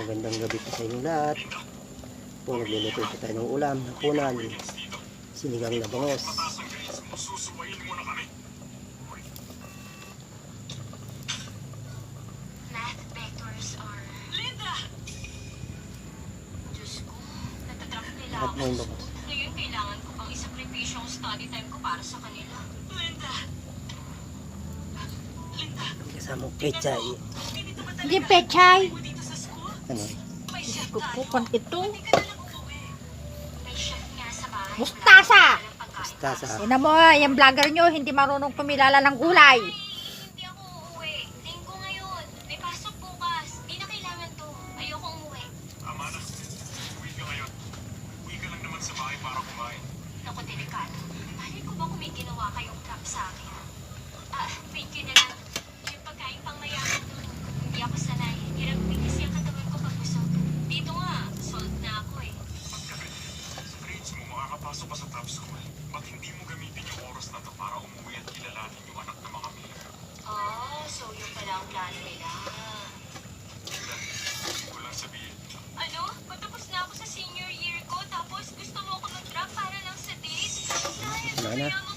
Magandang gabi po sa inyong lahat. Po, nagluluto po tayo ng ulam, hapunan, sinigang na bangos. Math vectors are... Linda! Diyos ko, natatrap nila At ako ngayon sa bangos. school. Ngayon, kailangan ko pang isakripisyo ang study time ko para sa kanila. Linda! Linda! Kasama ko pechay. Ganito ba Hindi talaga pechay. mo dito sa school? Ano? May chef Kukupan tayo. ito. Hindi ka na lang uuwi. May chef nga sa bahay. Mustasa! Wala nang pagkain Mustasa. para sa- Tingnan mo, yung vlogger nyo, hindi marunong pumilala ng gulay. Hindi ako uuwi. Linggo ngayon. May pasok bukas. Di na kailangan to. Ayoko umuwi. Tama na. Uwi ka ngayon. Uwi ka lang naman sa bahay para kumain. Naku, delikado. Malay ko ba kung may ginawa kayong trap sa akin? Thank you na lang. Yung pagkain pang mayaman doon. Hindi ako sanay. Hirap kasi ang katawan ko pag busog. Dito nga, sold na ako eh. Pagkakit, sa grades mo makakapasok ka sa top school. Ba't hindi mo gamitin yung oras na to para umuwi at kilalanin yung anak ng mga mayor? So yun pala ang plano nila. Linda, ko lang sabihin. Ano? Patapos na ako sa senior year ko, tapos gusto mo ako mag-drop para lang sa date? Dahil Wala na. kaya